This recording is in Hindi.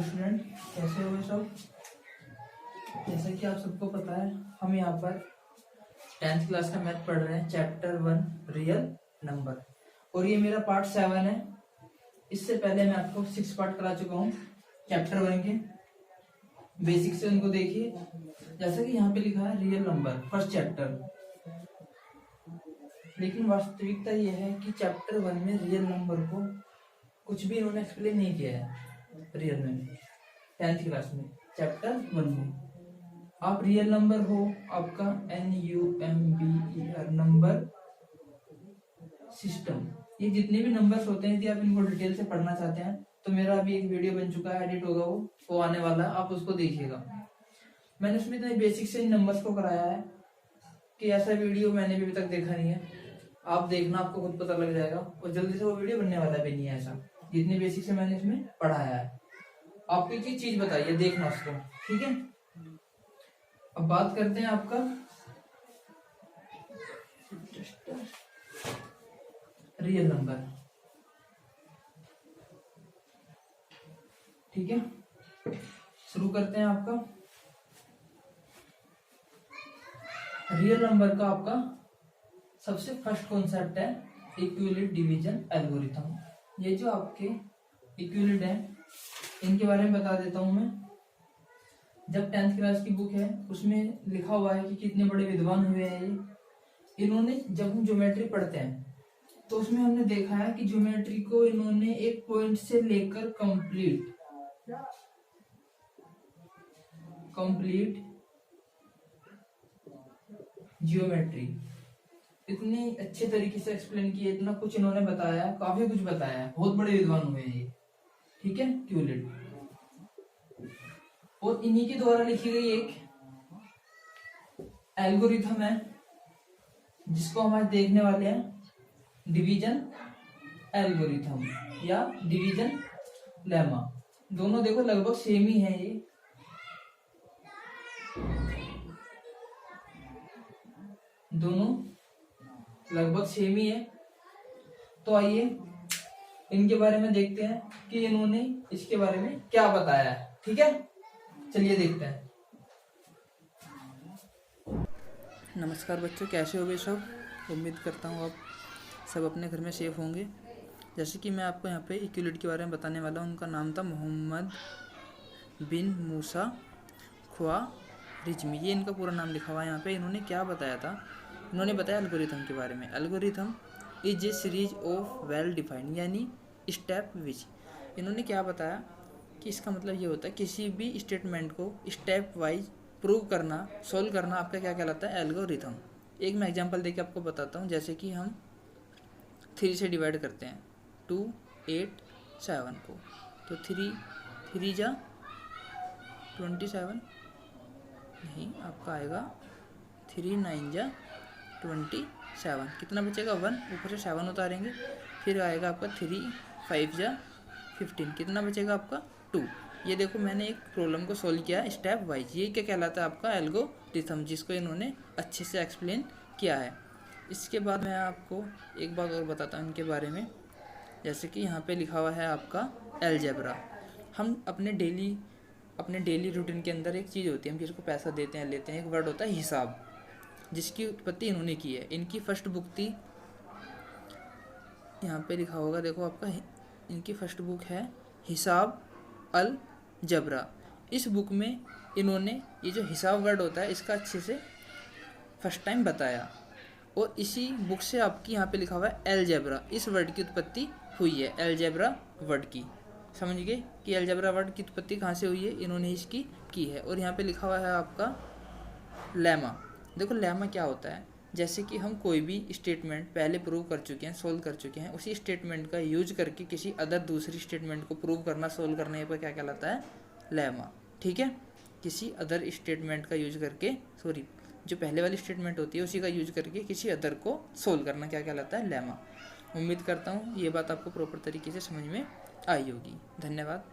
स्टूडेंट, कैसे हो सब। जैसा कि आप सबको पता है, हम यहाँ पर 10th क्लास का मैथ पढ़ रहे हैं, चैप्टर 1 रियल नंबर, और ये मेरा पार्ट 7 है। इससे पहले मैं आपको 6 पार्ट करा चुका हूँ चैप्टर 1 के। बेसिक से उनको देखिए, जैसा कि यहाँ पे लिखा है रियल नंबर फर्स्ट चैप्टर, लेकिन वास्तविकता ये है कि चैप्टर 1 में रियल नंबर को कुछ भी इन्होंने एक्सप्लेन नहीं किया है। रियल में 10th क्लास में चैप्टर 1 में आप रियल नंबर हो, आपका NUMBER नंबर सिस्टम, ये जितने भी नंबर्स होते हैं, यदि आप इनको डिटेल से पढ़ना चाहते हैं तो मेरा अभी एक वीडियो बन चुका है, एडिट होगा वो आने वाला है, आप उसको देखिएगा। मैंने उसमें इतने बेसिक से इन नंबर्स को कराया है कि ऐसा वीडियो मैंने भी अभी तक देखा नहीं है। आप देखना, आपको खुद पता लग जाएगा, और जल्दी से वो वीडियो बनने वाला भी नहीं है ऐसा, जितने बेसिक से मैंने इसमें पढ़ाया है। आपको एक चीज बताइए, देखना उसको, ठीक है। अब बात करते हैं आपका रियल नंबर, ठीक है। शुरू करते हैं। आपका रियल नंबर का आपका सबसे फर्स्ट कॉन्सेप्ट है इक्विवेलेंट डिवीजन एल्गोरिथम। ये जो आपके इक्विवेलेंट है, इनके बारे में बता देता हूं मैं। जब 10th क्लास की बुक है उसमें लिखा हुआ है कि कितने बड़े विद्वान हुए हैं ये। इन्होंने, जब हम ज्योमेट्री पढ़ते हैं तो उसमें हमने देखा है कि ज्योमेट्री को इन्होंने एक पॉइंट से लेकर कंप्लीट ज्योमेट्री इतनी अच्छे तरीके से एक्सप्लेन किया, इतना कुछ इन्होंने बताया है, काफी कुछ बताया है, बहुत बड़े विद्वान हुए हैं ये, ठीक है। क्यूलिट, और इन्हीं के द्वारा लिखी गई एक एल्गोरिथम है जिसको हम आज देखने वाले हैं, डिवीजन एल्गोरिथम या डिवीजन लेमा। दोनों देखो लगभग सेम ही है, ये दोनों लगभग सेम ही है। तो आइए इनके बारे में देखते हैं कि इन्होंने इसके बारे में क्या बताया है, ठीक है। चलिए देखते हैं। नमस्कार बच्चों, कैसे हो गए सब। उम्मीद करता हूँ आप सब अपने घर में सेफ होंगे। जैसे कि मैं आपको यहाँ पे इक्विवेलेंट के बारे में बताने वाला हूँ। उनका नाम था मोहम्मद बिन मूसा ख्वारिज़मी, ये इनका पूरा नाम लिखा हुआ है यहाँ पे। इन्होंने क्या बताया था, इन्होंने बताया एल्गोरिथम के बारे में। Algorithm is a series of well defined, यानी स्टेप विच। इन्होंने क्या बताया कि इसका मतलब ये होता है किसी भी स्टेटमेंट को स्टेप वाइज प्रूव करना, सोल्व करना, आपका क्या कहलाता है, एल्गोरिथम। एक मैं एग्जांपल देके आपको बताता हूँ। जैसे कि हम 3 से डिवाइड करते हैं 2, 8, 7 को, तो 3 जा 27, नहीं आपका आएगा 3 9 जा 27, कितना बचेगा 1, ऊपर से 7 उतारेंगे, फिर आएगा आपका 3 5 जा 15, कितना बचेगा आपका 2। ये देखो मैंने एक प्रॉब्लम को सोल्व किया स्टेप वाइज, ये क्या कहलाता है आपका एल्गोरिथम, जिसको इन्होंने अच्छे से एक्सप्लेन किया है। इसके बाद मैं आपको एक बात और बताता हूँ इनके बारे में। जैसे कि यहाँ पे लिखा हुआ है आपका अलजेब्रा। हम अपने डेली रूटीन के अंदर एक चीज़ होती है, हम किसी को पैसा देते हैं, लेते हैं, एक वर्ड होता है हिसाब, जिसकी उत्पत्ति इन्होंने की है। इनकी फर्स्ट बुक थी, यहाँ पे लिखा होगा देखो आपका, इनकी फर्स्ट बुक है हिसाब अल जबरा। इस बुक में इन्होंने ये जो हिसाब वर्ड होता है इसका अच्छे से फर्स्ट टाइम बताया, और इसी बुक से आपकी यहाँ पे लिखा हुआ है अलजेब्रा, इस वर्ड की उत्पत्ति हुई है, अलजेब्रा वर्ड की। समझ गए कि अलजेब्रा वर्ड की उत्पत्ति कहाँ से हुई है, इन्होंने इसकी की है। और यहाँ पे लिखा हुआ है आपका लेमा। देखो लेमा क्या होता है, जैसे कि हम कोई भी स्टेटमेंट पहले प्रूव कर चुके हैं, सोल्व कर चुके हैं, उसी स्टेटमेंट का यूज करके किसी अदर दूसरी स्टेटमेंट को प्रूव करना, सोल्व करने पर क्या कहलाता है, लेमा, ठीक है। किसी अदर स्टेटमेंट का यूज करके, जो पहले वाली स्टेटमेंट होती है उसी का यूज करके किसी अदर को सोल्व करना क्या कहलाता है, लेमा। उम्मीद करता हूँ ये बात आपको प्रॉपर तरीके से समझ में आई होगी। धन्यवाद।